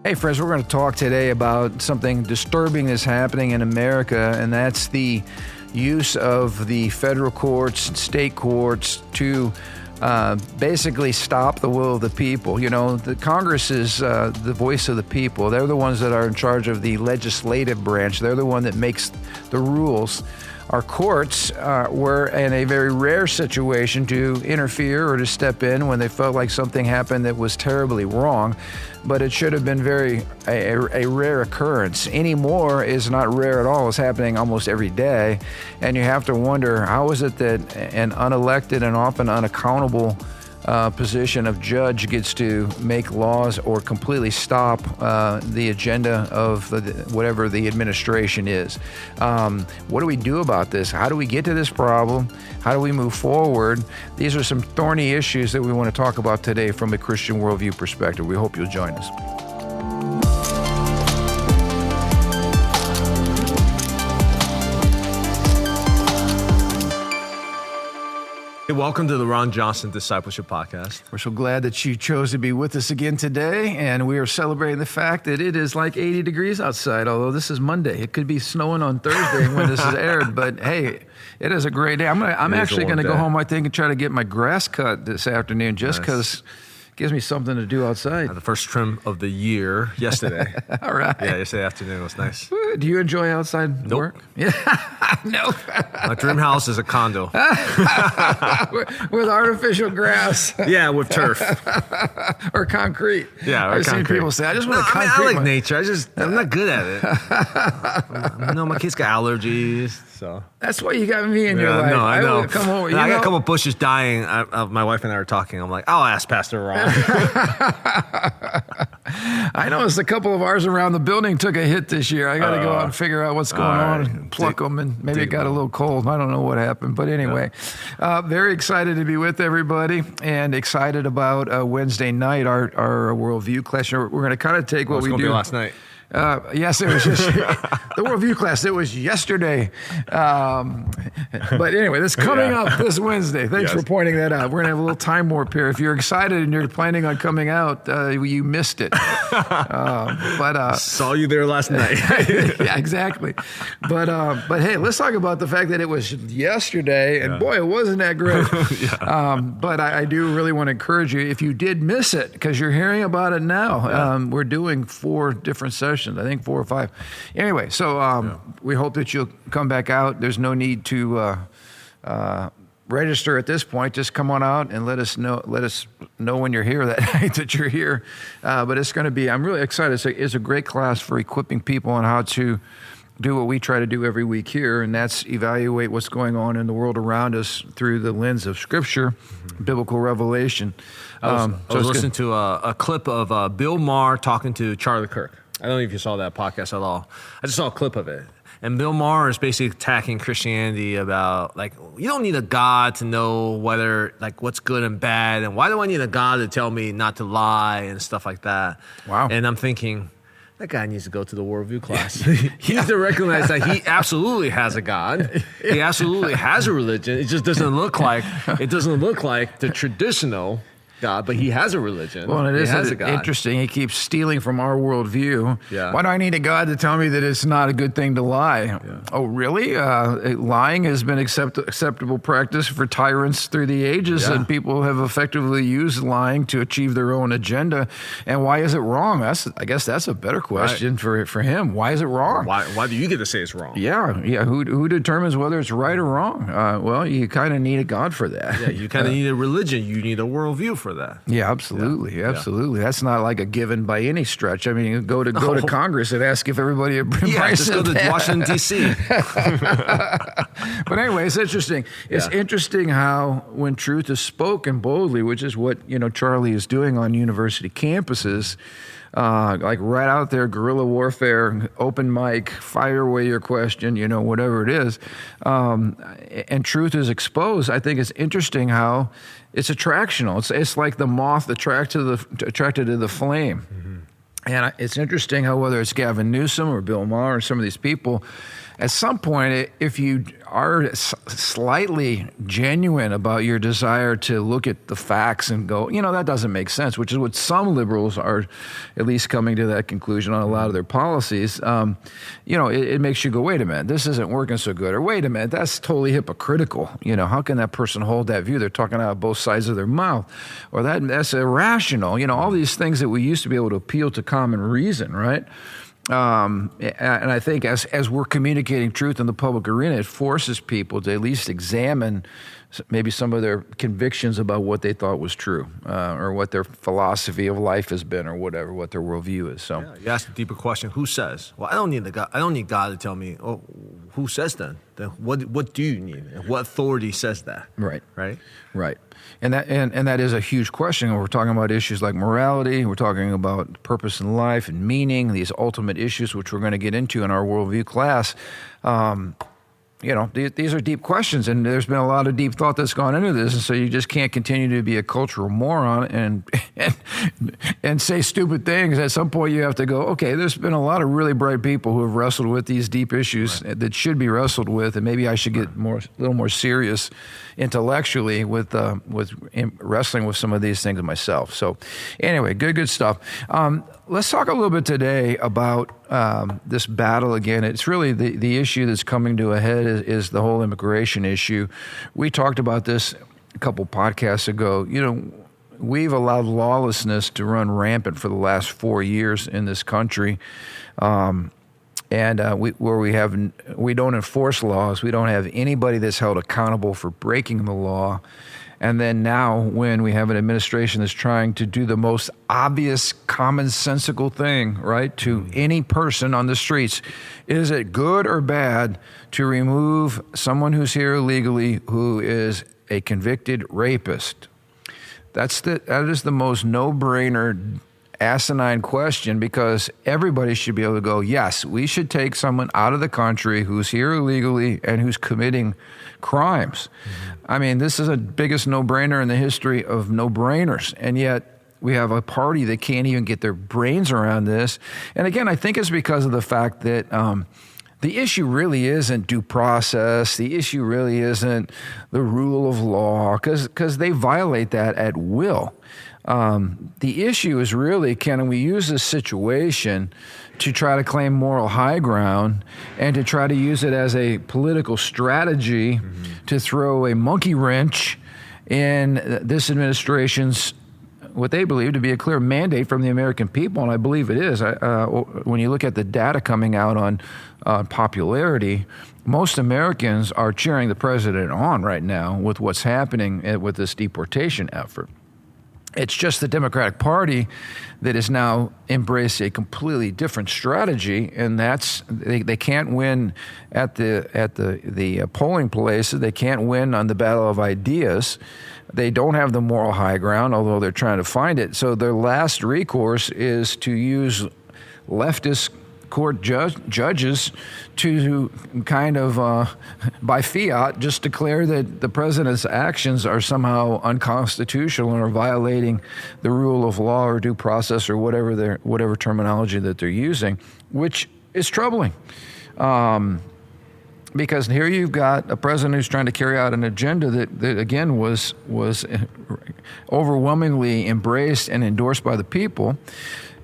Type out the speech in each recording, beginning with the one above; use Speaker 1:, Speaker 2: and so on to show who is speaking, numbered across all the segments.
Speaker 1: Hey friends, we're going to talk today about something disturbing that's happening in America, and that's the use of the federal courts and state courts to basically stop the will of the people. You know, the Congress is the voice of the people. They're the ones that are in charge of the legislative branch. They're the one that makes the rules. Our courts were in a very rare situation to interfere or to step in when they felt like something happened that was terribly wrong, but it should have been a rare occurrence. Anymore is not rare at all. It's happening almost every day, and you have to wonder, how is it that an unelected and often unaccountable position of judge gets to make laws or completely stop the agenda of whatever the administration is. What do we do about this? How do we get to this problem? How do we move forward? These are some thorny issues that we want to talk about today from a Christian worldview perspective. We hope you'll join us.
Speaker 2: Hey, welcome to the Ron Johnson Discipleship Podcast.
Speaker 1: We're so glad that you chose to be with us again today, and we are celebrating the fact that it is like 80 degrees outside, although this is Monday. It could be snowing on Thursday when this is aired, but hey, it is a great day. I'm actually going to go home, I think, and try to get my grass cut this afternoon just because it gives me something to do outside.
Speaker 2: The first trim of the year yesterday.
Speaker 1: All right.
Speaker 2: Yeah, yesterday afternoon was nice.
Speaker 1: Do you enjoy outside work? Yeah. No.
Speaker 2: My dream house is a condo.
Speaker 1: With artificial grass.
Speaker 2: Yeah, with turf.
Speaker 1: Or concrete.
Speaker 2: Yeah, or
Speaker 1: I've seen people say, I just want to concrete.
Speaker 2: I like nature. I'm not good at it. My kids got allergies, so.
Speaker 1: That's why you got me in your life.
Speaker 2: No, I know.
Speaker 1: Come over.
Speaker 2: I got a couple bushes dying. My wife and I are talking. I'm like, I'll ask Pastor Ron.
Speaker 1: I noticed a couple of ours around the building took a hit this year. I got to go out and figure out what's going on and pluck them, and maybe it got a little cold. I don't know what happened. But anyway, very excited to be with everybody and excited about Wednesday night, our worldview class. We're going to kind of take what we do.
Speaker 2: Last night.
Speaker 1: Yes, it was just the worldview class. It was yesterday. But anyway, that's coming up this Wednesday. Thanks for pointing that out. We're going to have a little time warp here. If you're excited and you're planning on coming out, you missed it.
Speaker 2: Saw you there last night.
Speaker 1: Yeah, exactly. But hey, let's talk about the fact that it was yesterday, and boy, it wasn't that great. But I do really want to encourage you, if you did miss it, because you're hearing about it now. We're doing 4 different sessions. I think 4 or 5. Anyway, so we hope that you'll come back out. There's no need to register at this point. Just come on out and let us know when you're here that night that you're here. But it's going to be, I'm really excited. It's a great class for equipping people on how to do what we try to do every week here, and that's evaluate what's going on in the world around us through the lens of Scripture, biblical revelation.
Speaker 2: I was listening to a clip of Bill Maher talking to Charlie Kirk. I don't know if you saw that podcast at all. I just saw a clip of it. And Bill Maher is basically attacking Christianity about, like, you don't need a God to know whether, like, what's good and bad. And why do I need a God to tell me not to lie and stuff like that? Wow. And I'm thinking, that guy needs to go to the worldview class. He needs to recognize that he absolutely has a God. He absolutely has a religion. It just doesn't look like the traditional God, but he has a religion.
Speaker 1: Well, and it is interesting. He keeps stealing from our worldview.
Speaker 2: Yeah.
Speaker 1: Why do I need a God to tell me that it's not a good thing to lie? Yeah. Oh, really? Lying has been acceptable practice for tyrants through the ages, and people have effectively used lying to achieve their own agenda. And why is it wrong? I guess that's a better question for him. Why is it wrong?
Speaker 2: Why do you get to say it's wrong?
Speaker 1: Yeah. Who determines whether it's right or wrong? Well, you kind of need a God for that.
Speaker 2: Yeah, you kind of need a religion. You need a worldview for that.
Speaker 1: Yeah, absolutely. Absolutely. That's not like a given by any stretch. I mean, go to Congress and ask if everybody embraces
Speaker 2: just go to Washington, D.C.
Speaker 1: But anyway, it's interesting. It's interesting how when truth is spoken boldly, which is what, Charlie is doing on university campuses, like right out there, guerrilla warfare, open mic, fire away your question, whatever it is, and truth is exposed. I think it's interesting how it's attractional. It's like the moth attracted to the flame. Mm-hmm. And it's interesting how whether it's Gavin Newsom or Bill Maher or some of these people, at some point, if you are slightly genuine about your desire to look at the facts and go, that doesn't make sense, which is what some liberals are at least coming to that conclusion on a lot of their policies. It makes you go, wait a minute, this isn't working so good. Or wait a minute, that's totally hypocritical. How can that person hold that view? They're talking out of both sides of their mouth. Or that's irrational. All these things that we used to be able to appeal to common reason, right? And I think as we're communicating truth in the public arena, it forces people to at least examine maybe some of their convictions about what they thought was true, or what their philosophy of life has been, or whatever, what their worldview is. So
Speaker 2: you ask a deeper question: who says? Well, I don't need God to tell me. Oh, who says then? Then what do you need? And what authority says that?
Speaker 1: Right.
Speaker 2: Right.
Speaker 1: And that is a huge question. We're talking about issues like morality. We're talking about purpose in life and meaning. These ultimate issues, which we're going to get into in our worldview class. These are deep questions, and there's been a lot of deep thought that's gone into this, and so you just can't continue to be a cultural moron and say stupid things. At some point, you have to go, okay, there's been a lot of really bright people who have wrestled with these deep issues that should be wrestled with, and maybe I should get a little more serious intellectually with wrestling with some of these things myself. So anyway, good stuff. Let's talk a little bit today about this battle again. It's really the issue that's coming to a head is the whole immigration issue. We talked about this a couple podcasts ago. We've allowed lawlessness to run rampant for the last 4 years in this country. We don't enforce laws. We don't have anybody that's held accountable for breaking the law. And then now, when we have an administration that's trying to do the most obvious, commonsensical thing, right, to any person on the streets, is it good or bad to remove someone who's here illegally who is a convicted rapist? That is the most no-brainer, asinine question, because everybody should be able to go, yes, we should take someone out of the country who's here illegally and who's committing crimes. I mean, this is the biggest no-brainer in the history of no-brainers, and yet we have a party that can't even get their brains around this. And again, I think it's because of the fact that the issue really isn't due process. The issue really isn't the rule of law, because they violate that at will. The issue is really, can we use this situation to try to claim moral high ground and to try to use it as a political strategy to throw a monkey wrench in this administration's, what they believe to be a clear mandate from the American people, and I believe it is. When you look at the data coming out on popularity, most Americans are cheering the president on right now with what's happening with this deportation effort. It's just the Democratic Party that has now embraced a completely different strategy, and that's they can't win at the polling places. They can't win on the battle of ideas. They don't have the moral high ground, although they're trying to find it. So their last recourse is to use leftist court judges to kind of, by fiat, just declare that the president's actions are somehow unconstitutional and are violating the rule of law or due process or whatever terminology that they're using, which is troubling. Because here you've got a president who's trying to carry out an agenda that again was overwhelmingly embraced and endorsed by the people.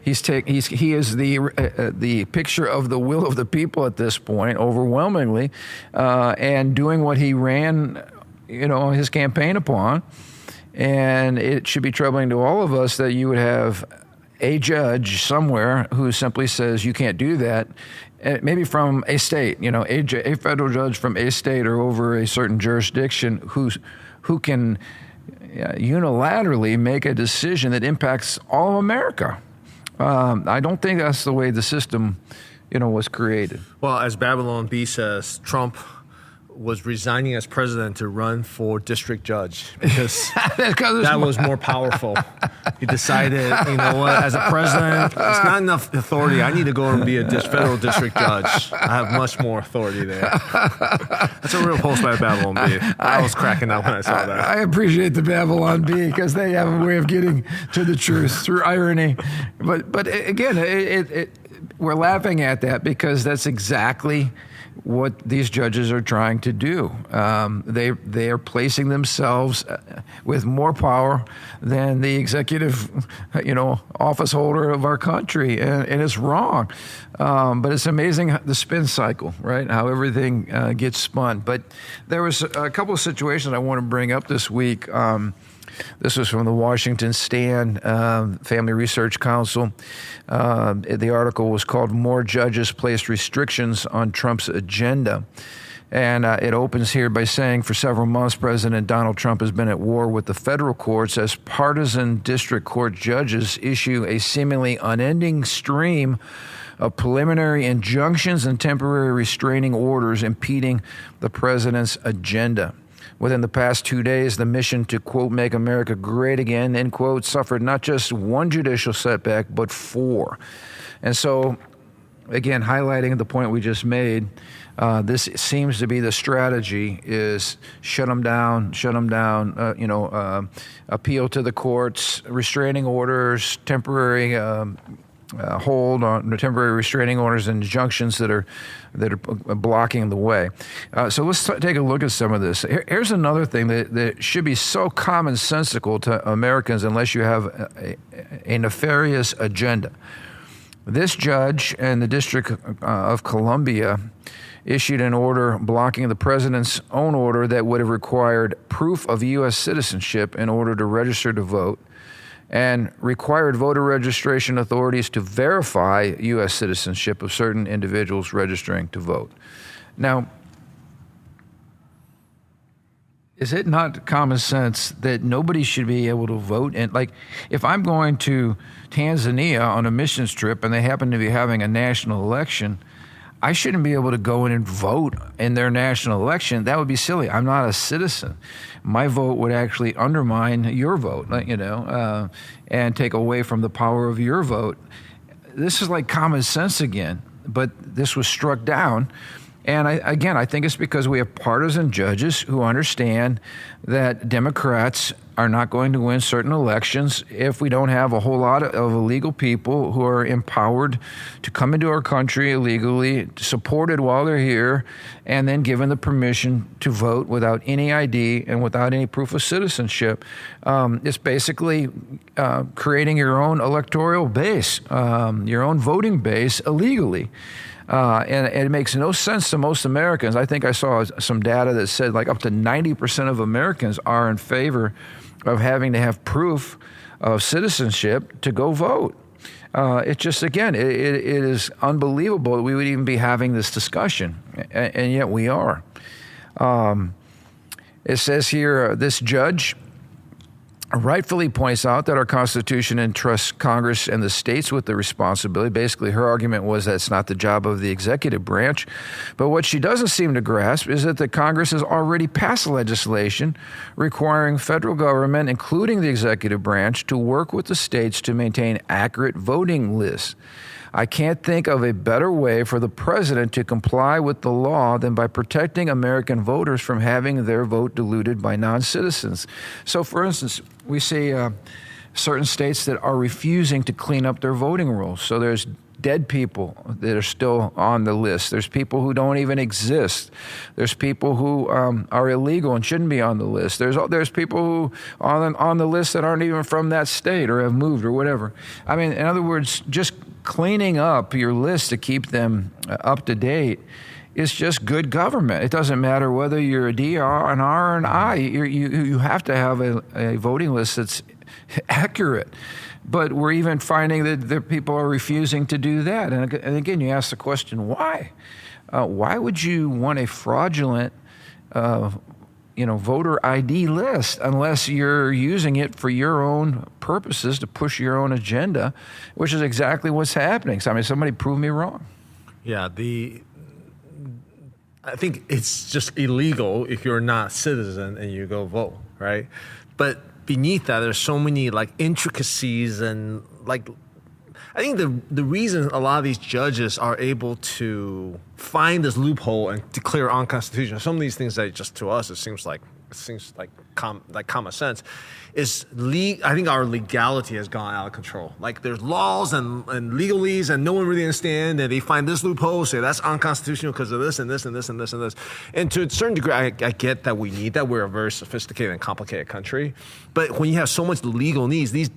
Speaker 1: He is the picture of the will of the people at this point, overwhelmingly, and doing what he ran, his campaign upon. And it should be troubling to all of us that you would have a judge somewhere who simply says you can't do that, maybe from a state, a federal judge from a state or over a certain jurisdiction who can unilaterally make a decision that impacts all of America. I don't think that's the way the system, was created.
Speaker 2: Well, as Babylon B says, Trump was resigning as president to run for district judge because that was more powerful. He decided, as a president, it's not enough authority. I need to go and be a federal district judge. I have much more authority there. That's a real post by Babylon B. I was cracking up when I saw that.
Speaker 1: I appreciate the Babylon B because they have a way of getting to the truth through irony. But again, we're laughing at that because that's exactly what these judges are trying to do. They are placing themselves with more power than the executive, office holder of our country, and it's wrong. But it's amazing the spin cycle, right? How everything gets spun. But there was a couple of situations I want to bring up this week. This was from the Washington Stand Family Research Council. The article was called "More Judges Place Restrictions on Trump's Agenda." And it opens here by saying, for several months, President Donald Trump has been at war with the federal courts as partisan district court judges issue a seemingly unending stream of preliminary injunctions and temporary restraining orders impeding the president's agenda. Within the past 2 days, the mission to, quote, make America great again, end quote, suffered not just one judicial setback, but four. And so, again, highlighting the point we just made, this seems to be the strategy is shut them down, appeal to the courts, restraining orders, temporary hold on temporary restraining orders and injunctions that are blocking the way. So let's take a look at some of this. Here's another thing that should be so commonsensical to Americans unless you have a nefarious agenda. This judge in the District of Columbia issued an order blocking the president's own order that would have required proof of U.S. citizenship in order to register to vote, and required voter registration authorities to verify U.S. citizenship of certain individuals registering to vote. Now, is it not common sense that nobody should be able to vote? And like, if I'm going to Tanzania on a missions trip and they happen to be having a national election, I shouldn't be able to go in and vote in their national election. That would be silly. I'm not a citizen. My vote would actually undermine your vote, and take away from the power of your vote. This is like common sense again, but this was struck down. And I think it's because we have partisan judges who understand that Democrats are not going to win certain elections if we don't have a whole lot of illegal people who are empowered to come into our country illegally, supported while they're here, and then given the permission to vote without any ID and without any proof of citizenship. It's basically creating your own electoral base, your own voting base illegally. And it makes no sense to most Americans. I think I saw some data that said like up to 90% of Americans are in favor of having to have proof of citizenship to go vote. It just, again, it is unbelievable that we would even be having this discussion, and yet we are. It says here, this judge rightfully points out that our Constitution entrusts Congress and the states with the responsibility. Basically, her argument was that it's not the job of the executive branch. But what she doesn't seem to grasp is that the Congress has already passed legislation requiring federal government, including the executive branch, to work with the states to maintain accurate voting lists. I can't think of a better way for the president to comply with the law than by protecting American voters from having their vote diluted by non-citizens. So, for instance, we see certain states that are refusing to clean up their voting rolls. So there's dead people that are still on the list. There's people who don't even exist. There's people who are illegal and shouldn't be on the list. There's people who on the list that aren't even from that state or have moved or whatever. I mean, in other words, just cleaning up your list to keep them up to date is just good government. It doesn't matter whether you're a DR, an R, or an I. You have to have a voting list that's accurate. But we're even finding that people are refusing to do that. And again, you ask the question, why? Why would you want a fraudulent voter ID list unless you're using it for your own purposes to push your own agenda, which is exactly what's happening. So, I mean, somebody prove me wrong.
Speaker 2: Yeah, I think it's just illegal if you're not a citizen and you go vote, right? But beneath that, there's so many like intricacies and like, I think the reason a lot of these judges are able to find this loophole and declare unconstitutional, some of these things that just to us, it seems like seems like common sense, is I think our legality has gone out of control. Like there's laws and legalese, and no one really understands, and they find this loophole, say that's unconstitutional because of this and this and this and this and this. And to a certain degree, I get that we need that. We're a very sophisticated and complicated country. But when you have so much legal needs, these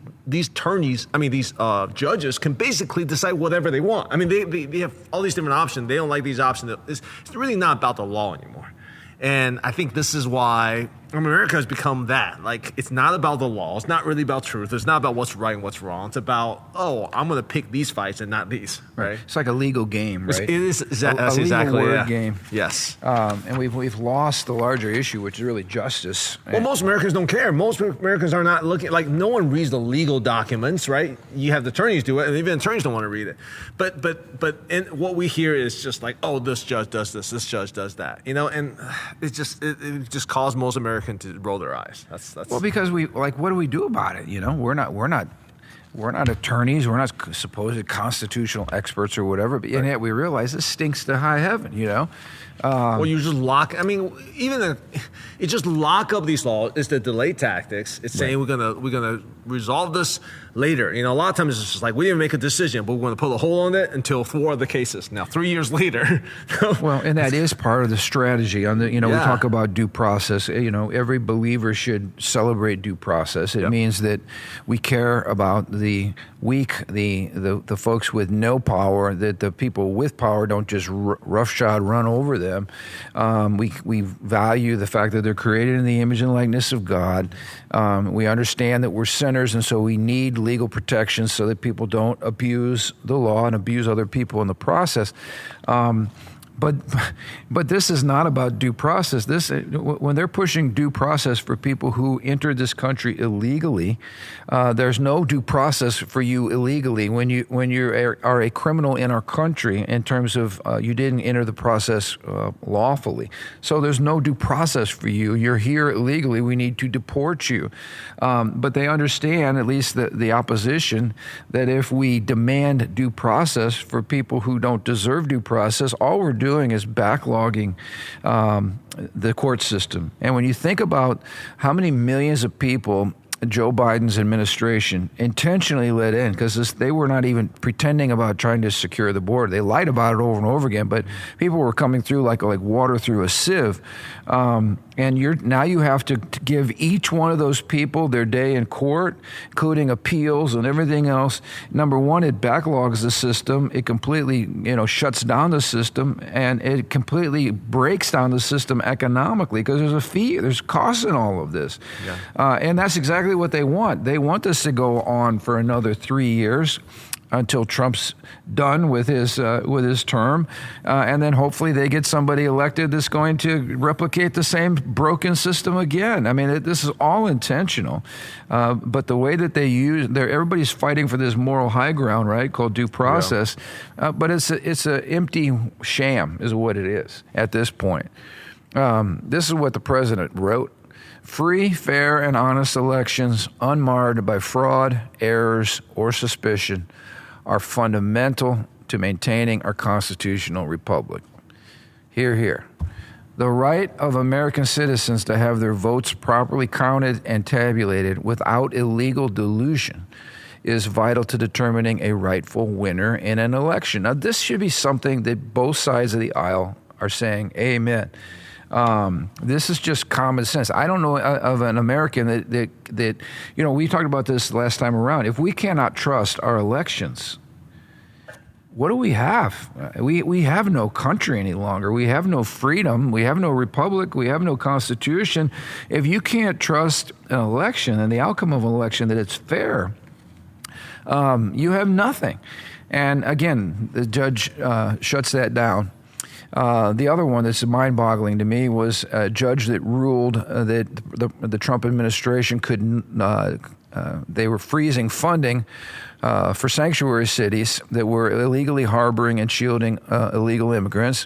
Speaker 2: attorneys, these judges can basically decide whatever they want. They have all these different options. They don't like these options. It's really not about the law anymore. And I think this is why America has become that. Like, it's not about the law. It's not really about truth. It's not about what's right and what's wrong. It's about, I'm going to pick these fights and not these, right?
Speaker 1: It's like a legal game, right?
Speaker 2: It is. That's
Speaker 1: a
Speaker 2: exactly
Speaker 1: legal word game.
Speaker 2: Yes.
Speaker 1: And we've lost the larger issue, which is really justice.
Speaker 2: Well, most Americans don't care. Most Americans are not looking, like, no one reads the legal documents, right? You have the attorneys do it, and even attorneys don't want to read it. But what we hear is just like, this judge does this judge does that, and it just caused most Americans to roll their eyes. That's
Speaker 1: well, because what do we do about it? We're not attorneys. We're not supposed constitutional experts or whatever. But and yet we realize this stinks to high heaven.
Speaker 2: Well, you just just lock up these laws. It's the delay tactics. It's saying we're gonna resolve this later. A lot of times it's just like we didn't make a decision, but we're going to put a hold on it until 4 other cases. Now 3 years later.
Speaker 1: Well, and that is part of the strategy. We talk about due process. Every believer should celebrate due process. It means that we care about the weak, the folks with no power. That the people with power don't just roughshod run over them. We value the fact that they're created in the image and likeness of God. We understand that we're sinners, and so we need legal protections so that people don't abuse the law and abuse other people in the process. But this is not about due process. When they're pushing due process for people who entered this country illegally, there's no due process for you illegally when you are a criminal in our country in terms of you didn't enter the process lawfully. So there's no due process for you. You're here illegally. We need to deport you. But they understand, at least the opposition, that if we demand due process for people who don't deserve due process, all we're doing is backlogging the court system. And when you think about how many millions of people Joe Biden's administration intentionally let in, because they were not even pretending about trying to secure the border. They lied about it over and over again, but people were coming through like water through a sieve. And now you have to give each one of those people their day in court, including appeals and everything else. Number one, it backlogs the system. It completely, shuts down the system, and it completely breaks down the system economically because there's a fee, there's costs in all of this. Yeah. And that's exactly what they want. They want this to go on for another 3 years until Trump's done with his term, and then hopefully they get somebody elected that's going to replicate the same broken system again. This is all intentional, but the way that they everybody's fighting for this moral high ground, right, called due process, but it's an empty sham, is what it is at this point. This is what the president wrote. Free, fair, and honest elections, unmarred by fraud, errors, or suspicion, are fundamental to maintaining our constitutional republic. Hear, hear. The right of American citizens to have their votes properly counted and tabulated without illegal dilution is vital to determining a rightful winner in an election. Now, this should be something that both sides of the aisle are saying, amen. This is just common sense. I don't know of an American that we talked about this last time around. If we cannot trust our elections, what do we have? We have no country any longer. We have no freedom. We have no republic. We have no constitution. If you can't trust an election and the outcome of an election that it's fair, you have nothing. And again, the judge shuts that down. The other one that's mind-boggling to me was a judge that ruled that the Trump administration they were freezing funding for sanctuary cities that were illegally harboring and shielding illegal immigrants,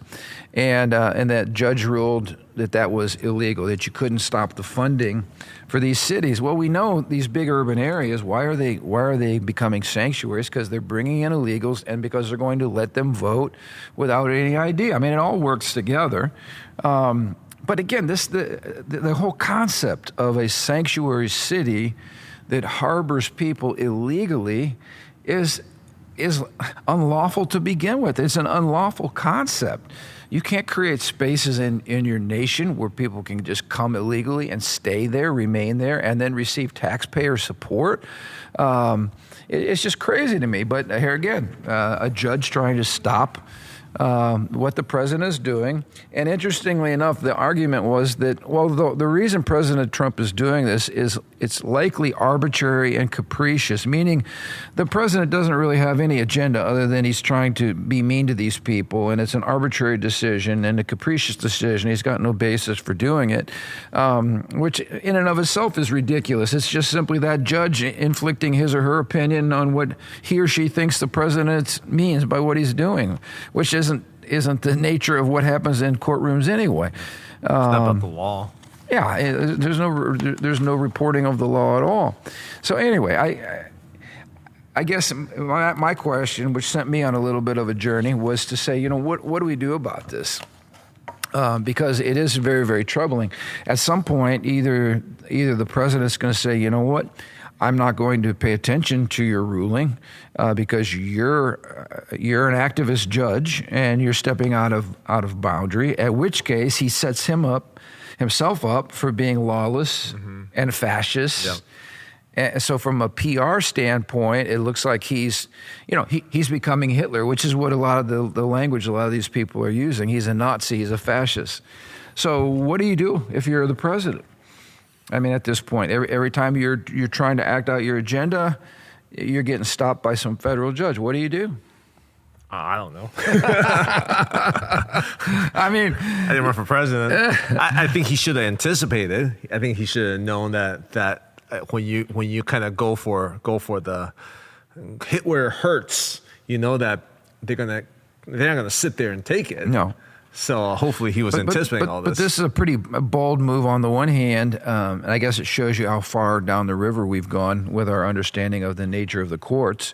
Speaker 1: and that judge ruled that was illegal, that you couldn't stop the funding for these cities. Well, we know these big urban areas, why are they becoming sanctuaries? Because they're bringing in illegals, and because they're going to let them vote without any ID. It all works together. But again, the whole concept of a sanctuary city that harbors people illegally is unlawful to begin with. It's an unlawful concept. You can't create spaces in your nation where people can just come illegally and stay there, remain there, and then receive taxpayer support. It's just crazy to me. But here again, a judge trying to stop what the president is doing. And interestingly enough, the argument was that, well, the reason President Trump is doing this is it's likely arbitrary and capricious, meaning the president doesn't really have any agenda other than he's trying to be mean to these people, and it's an arbitrary decision and a capricious decision. He's got no basis for doing it, which in and of itself is ridiculous. It's just simply that judge inflicting his or her opinion on what he or she thinks the president means by what he's doing, which isn't the nature of what happens in courtrooms anyway.
Speaker 2: It's not about the law.
Speaker 1: Yeah, there's no reporting of the law at all. So anyway, I guess my question, which sent me on a little bit of a journey, was to say, what do we do about this? Because it is very, very troubling. At some point, either the president's going to say, you know what, I'm not going to pay attention to your ruling because you're an activist judge and you're stepping out of boundary. At which case, he sets himself up for being lawless and fascist. Yep. And so, from a PR standpoint, it looks like he's becoming Hitler, which is what a lot of the language a lot of these people are using. He's a Nazi. He's a fascist. So, what do you do if you're the president? I mean, at this point, every time you're trying to act out your agenda, you're getting stopped by some federal judge. What do you do?
Speaker 2: I don't know.
Speaker 1: I mean,
Speaker 2: I didn't run for president. I think he should have anticipated. I think he should have known that when you kind of go for the hit where it hurts, you know that they're not gonna sit there and take it.
Speaker 1: No.
Speaker 2: So hopefully he was anticipating all this.
Speaker 1: But this is a pretty bold move on the one hand, and I guess it shows you how far down the river we've gone with our understanding of the nature of the courts.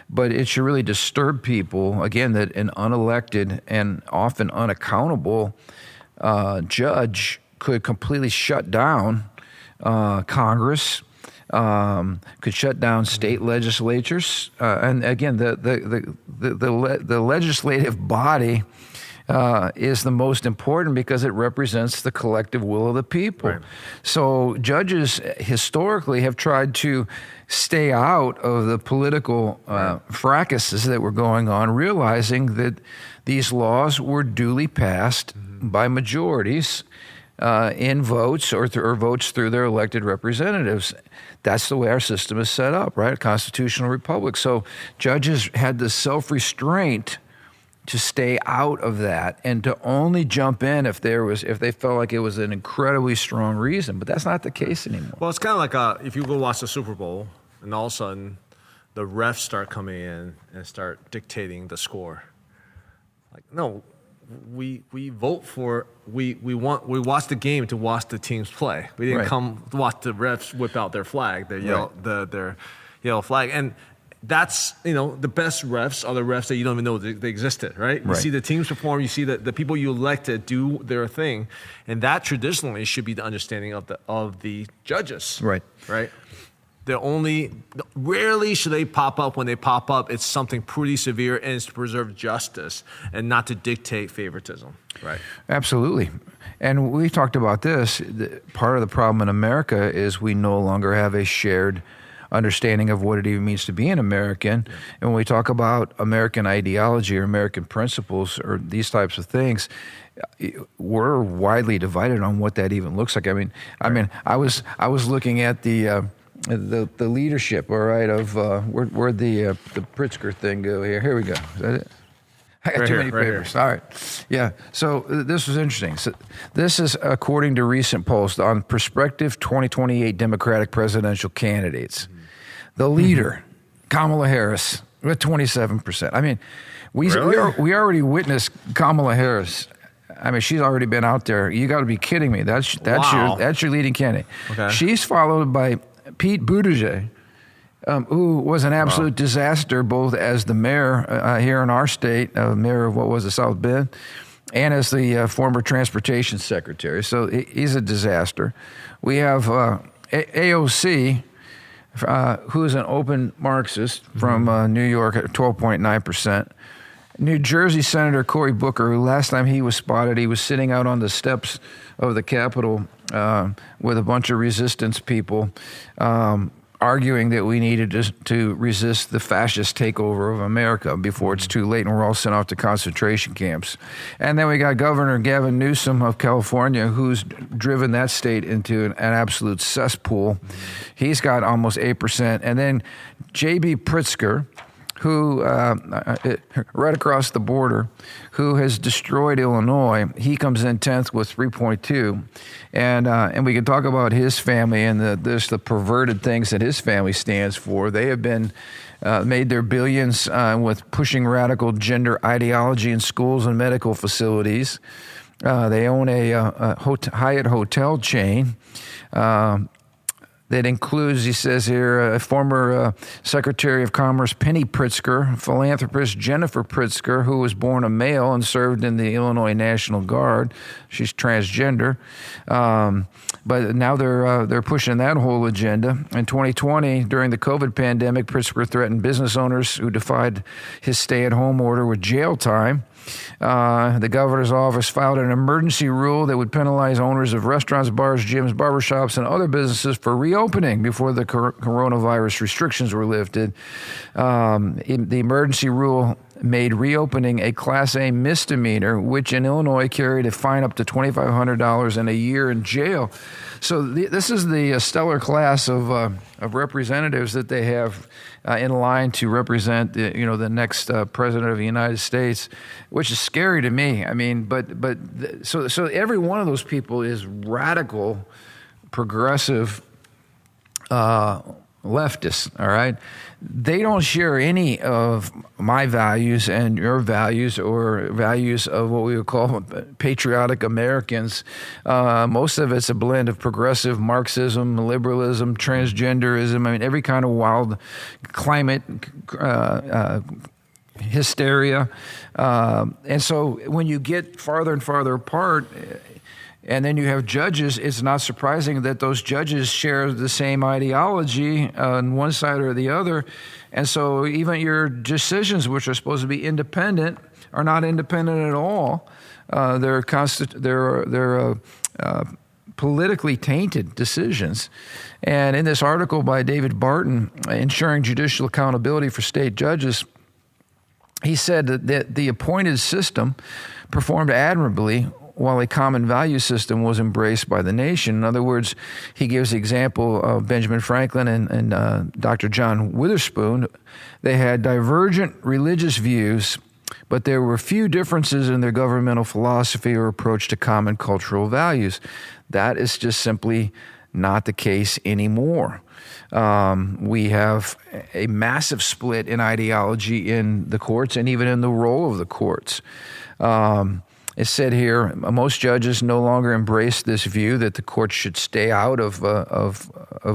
Speaker 1: But it should really disturb people, again, that an unelected and often unaccountable judge could completely shut down Congress, could shut down state legislatures, and again, the legislative body is the most important because it represents the collective will of the people. Right. So judges historically have tried to stay out of the political fracases that were going on, realizing that these laws were duly passed by majorities in votes or votes through their elected representatives. That's the way our system is set up, right? A constitutional republic. So judges had the self-restraint to stay out of that and to only jump in if they felt like it was an incredibly strong reason. But that's not the case anymore.
Speaker 2: Well, it's kind of like if you go watch the Super Bowl and all of a sudden the refs start coming in and start dictating the score. Like, no, we vote for we watch the game to watch the teams play. We didn't come watch the refs whip out their flag, their yellow flag. And that's, the best refs are the refs that you don't even know they existed, right? You see the teams perform, you see the people you elected do their thing, and that traditionally should be the understanding of the judges. Right. Rarely should they pop up. When they pop up, it's something pretty severe, and it's to preserve justice and not to dictate favoritism. Right.
Speaker 1: Absolutely. And we talked about this. Part of the problem in America is we no longer have a shared understanding of what it even means to be an American. Yeah. And when we talk about American ideology or American principles or these types of things, we're widely divided on what that even looks like. I mean, I was looking at the leadership, all right, of where'd the Pritzker thing go here? Here we go. Is that it? I got too many papers. All right. Yeah. So this was interesting. So this is according to recent polls on prospective 2028 Democratic presidential candidates. The leader, Kamala Harris, with 27%. I mean, we already witnessed Kamala Harris. I mean, she's already been out there. You got to be kidding me. That's your leading candidate. Okay. She's followed by Pete Buttigieg, who was an absolute disaster, both as the mayor here in our state, mayor of South Bend, and as the former transportation secretary. So he's a disaster. We have AOC, who is an open Marxist from New York at 12.9%. New Jersey Senator Cory Booker, who last time he was spotted, he was sitting out on the steps of the Capitol with a bunch of resistance people, arguing that we needed to resist the fascist takeover of America before it's too late and we're all sent off to concentration camps. And then we got Governor Gavin Newsom of California, who's driven that state into an absolute cesspool. He's got almost 8%. And then J.B. Pritzker, who, right across the border, who has destroyed Illinois. He comes in 10th with 3.2. And we can talk about his family and the perverted things that his family stands for. They have been made their billions with pushing radical gender ideology in schools and medical facilities. They own a Hyatt hotel chain. That includes, he says here, a former Secretary of Commerce, Penny Pritzker, philanthropist Jennifer Pritzker, who was born a male and served in the Illinois National Guard. She's transgender. But now they're pushing that whole agenda. In 2020, during the COVID pandemic, Pritzker threatened business owners who defied his stay-at-home order with jail time. The governor's office filed an emergency rule that would penalize owners of restaurants, bars, gyms, barbershops, and other businesses for reopening before the coronavirus restrictions were lifted. The emergency rule made reopening a Class A misdemeanor, which in Illinois carried a fine up to $2,500 and a year in jail. So this is the stellar class of representatives that they have in line to represent the next president of the United States, which is scary to me. I mean, so every one of those people is radical, progressive, leftists, all right? They don't share any of my values and your values or values of what we would call patriotic Americans. Most of it's a blend of progressive Marxism, liberalism, transgenderism, I mean, every kind of wild climate hysteria. And so when you get farther and farther apart, and then you have judges, it's not surprising that those judges share the same ideology on one side or the other. And so even your decisions, which are supposed to be independent, are not independent at all. They're politically tainted decisions. And in this article by David Barton, Ensuring Judicial Accountability for State Judges, he said that the appointed system performed admirably while a common value system was embraced by the nation. In other words, he gives the example of Benjamin Franklin and Dr. John Witherspoon. They had divergent religious views, but there were few differences in their governmental philosophy or approach to common cultural values. That is just simply not the case anymore. We have a massive split in ideology in the courts and even in the role of the courts. It's said here, most judges no longer embrace this view that the courts should stay out of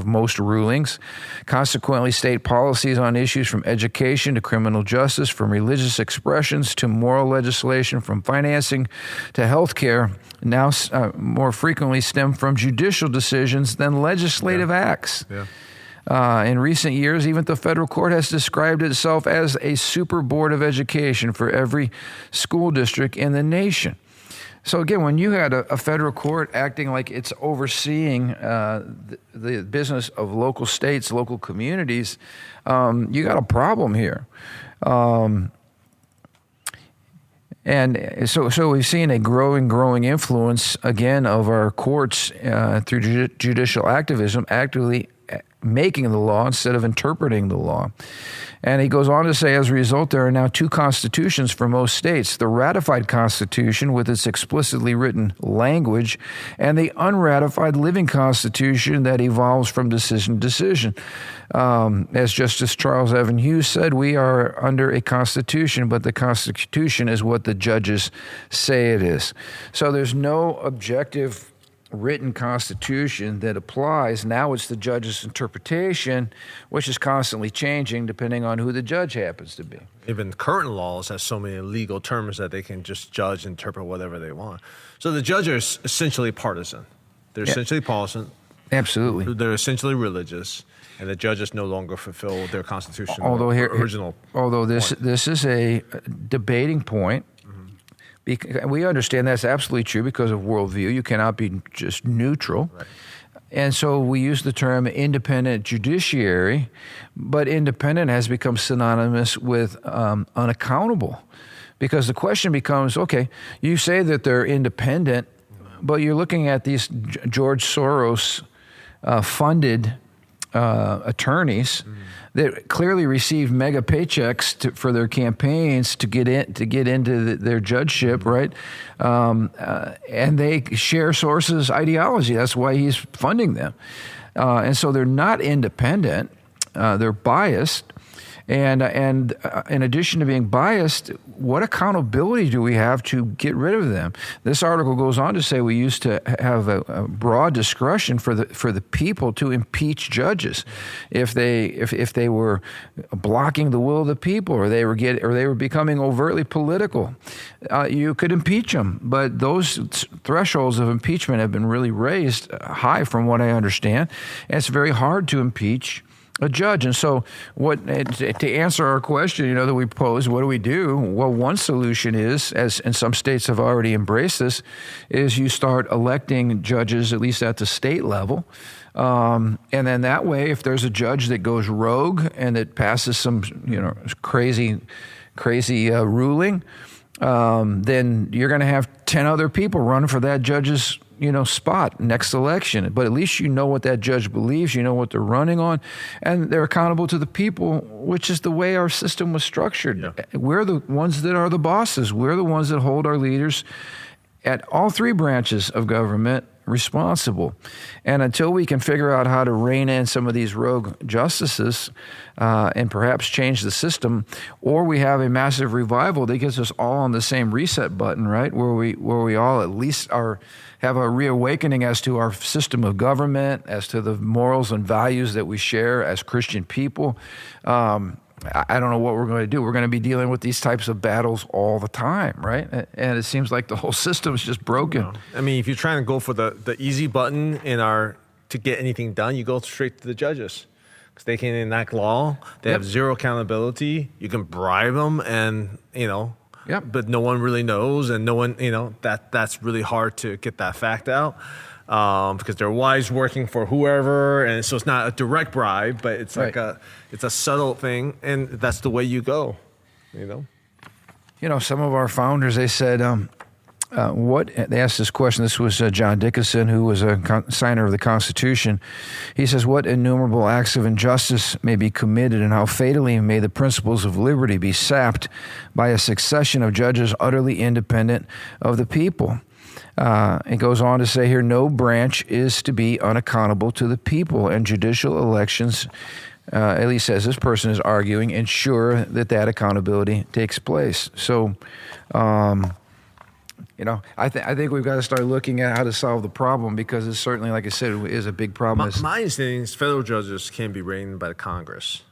Speaker 1: most rulings. Consequently, state policies on issues from education to criminal justice, from religious expressions to moral legislation, from financing to health care, now more frequently stem from judicial decisions than legislative acts. Yeah. In recent years, even the federal court has described itself as a super board of education for every school district in the nation. So again, when you had a federal court acting like it's overseeing the business of local states, local communities, you got a problem here. And so we've seen a growing influence, again, of our courts through judicial activism, actively making the law instead of interpreting the law. And he goes on to say, as a result, there are now two constitutions for most states, the ratified Constitution with its explicitly written language and the unratified living Constitution that evolves from decision to decision. As Justice Charles Evan Hughes said, we are under a Constitution, but the Constitution is what the judges say it is. So there's no objective written constitution that applies. Now it's the judge's interpretation, which is constantly changing depending on who the judge happens to be.
Speaker 2: Even current laws have so many legal terms that they can just judge, interpret whatever they want. So the judges are essentially partisan. They're essentially partisan.
Speaker 1: Absolutely.
Speaker 2: They're essentially religious, and the judges no longer fulfill their constitutional original.
Speaker 1: Although this is a debating point. We understand that's absolutely true because of worldview. You cannot be just neutral.
Speaker 2: Right.
Speaker 1: And so we use the term independent judiciary, but independent has become synonymous with unaccountable. Because the question becomes, okay, you say that they're independent, but you're looking at these George Soros funded attorneys that clearly received mega paychecks for their campaigns to get into their judgeship, right? And they share Soros's ideology. That's why he's funding them. And so they're not independent. They're biased. And in addition to being biased, what accountability do we have to get rid of them? This article goes on to say we used to have a broad discretion for the people to impeach judges if they were blocking the will of the people or they were becoming overtly political. You could impeach them, but those thresholds of impeachment have been really raised high, from what I understand. And it's very hard to impeach a judge. And so to answer our question, that we pose, what do we do? Well, one solution is, and some states have already embraced this, is you start electing judges, at least at the state level. And then that way, if there's a judge that goes rogue and that passes some, crazy ruling, then you're going to have 10 other people run for that judge's spot next election. But at least you know what that judge believes, you know what they're running on, and they're accountable to the people, which is the way our system was structured. Yeah. We're the ones that are the bosses. We're the ones that hold our leaders at all three branches of government responsible. And until we can figure out how to rein in some of these rogue justices and perhaps change the system, or we have a massive revival that gets us all on the same reset button, right? Where we all at least have a reawakening as to our system of government, as to the morals and values that we share as Christian people. I don't know what we're going to do. We're going to be dealing with these types of battles all the time, right? And it seems like the whole system is just broken.
Speaker 2: I mean, if you're trying to go for the easy button to get anything done, you go straight to the judges. Because they can enact law. They have zero accountability. You can bribe them and, but no one really knows, and no one, that's really hard to get that fact out. Because their wives working for whoever, and so it's not a direct bribe, but it's like it's a subtle thing, and that's the way you go,
Speaker 1: some of our founders, they said, they asked this question. This was John Dickinson, who was a signer of the Constitution. He says, what innumerable acts of injustice may be committed, and how fatally may the principles of liberty be sapped by a succession of judges utterly independent of the people. It goes on to say here, no branch is to be unaccountable to the people, and judicial elections, at least as this person is arguing, ensure that accountability takes place. So, I think we've got to start looking at how to solve the problem, because it's certainly, like I said, it is a big problem.
Speaker 2: My understanding is federal judges can be reigned by the Congress.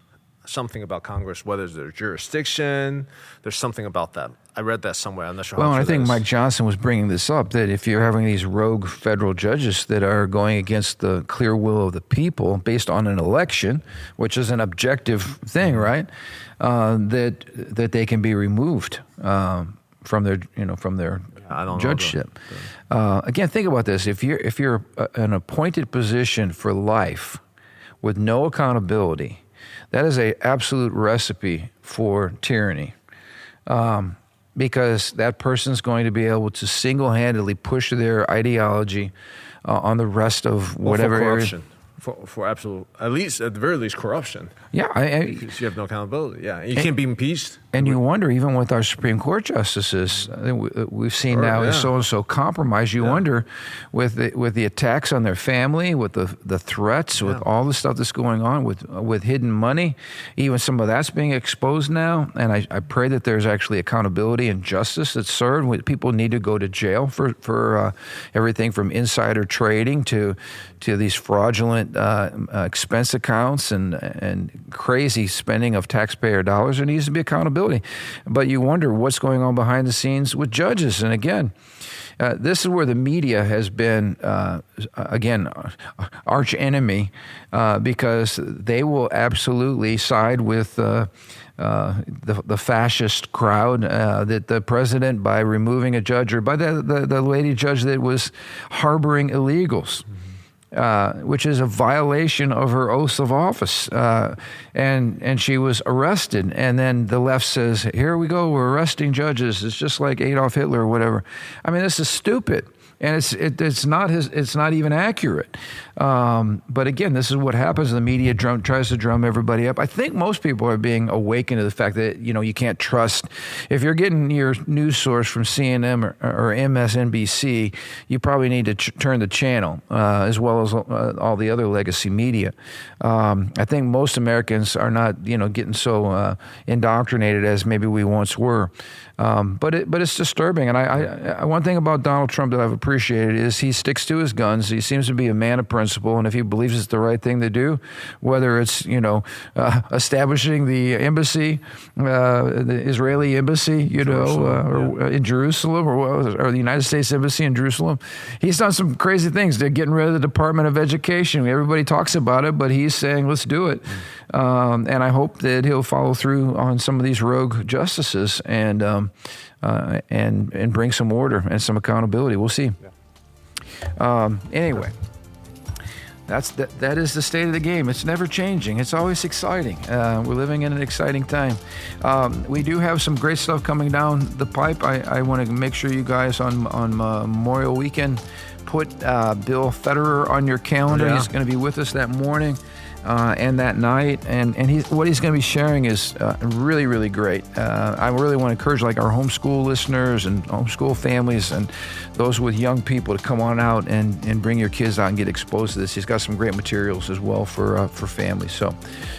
Speaker 2: Something about Congress, whether it's their jurisdiction, there's something about that. I read that somewhere. I'm not sure.
Speaker 1: Well, I think Mike Johnson was bringing this up, that if you're having these rogue federal judges that are going against the clear will of the people based on an election, which is an objective thing, right? That they can be removed from their judgeship. Again, think about this: if you're an appointed position for life with no accountability, that is an absolute recipe for tyranny, because that person's going to be able to single-handedly push their ideology on the rest of whatever
Speaker 2: corruption. For absolute, at the very least, corruption.
Speaker 1: Yeah,
Speaker 2: because you have no accountability. Yeah, you can't be impeached.
Speaker 1: And you wonder, even with our Supreme Court justices, we've seen now is so compromised. You wonder, with the attacks on their family, with the threats, with all the stuff that's going on, with hidden money, even some of that's being exposed now. And I pray that there's actually accountability and justice that's served. People need to go to jail for everything from insider trading to these fraudulent expense accounts and crazy spending of taxpayer dollars. There needs to be accountability. But you wonder what's going on behind the scenes with judges. And again, this is where the media has been, again, arch enemy, because they will absolutely side with the fascist crowd, that the president, by removing a judge, or by the lady judge that was harboring illegals, which is a violation of her oath of office. And she was arrested. And then the left says, here we go, we're arresting judges. It's just like Adolf Hitler or whatever. I mean, this is stupid. And it's not even accurate. But again, this is what happens. The media tries to drum everybody up. I think most people are being awakened to the fact that, you can't trust. If you're getting your news source from CNN or MSNBC, you probably need to turn the channel, as well as all the other legacy media. I think most Americans are not, getting so indoctrinated as maybe we once were. But it's disturbing. And I one thing about Donald Trump that I've appreciated is he sticks to his guns. He seems to be a man of principle, and if he believes it's the right thing to do, whether it's establishing the embassy, the Israeli embassy, or in Jerusalem, or the United States embassy in Jerusalem, he's done some crazy things. They're getting rid of the Department of Education. Everybody talks about it, but he's saying, let's do it. And I hope that he'll follow through on some of these rogue justices and bring some order and some accountability. We'll see. Anyway, that is the state of the game. It's never changing. It's always exciting. We're living in an exciting time. We do have some great stuff coming down the pipe. I want to make sure you guys on Memorial Weekend put Bill Federer on your calendar. Yeah. He's going to be with us that morning. And that night, and what he's going to be sharing is really, really great. I really want to encourage our homeschool listeners and homeschool families and those with young people to come on out and bring your kids out and get exposed to this. He's got some great materials as well for families, so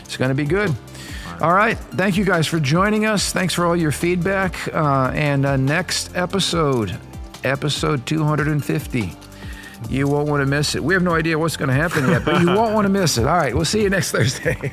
Speaker 1: it's going to be good. All right, thank you guys for joining us. Thanks for all your feedback. And next episode 250. You won't want to miss it. We have no idea what's going to happen yet, but you won't want to miss it. All right, we'll see you next Thursday.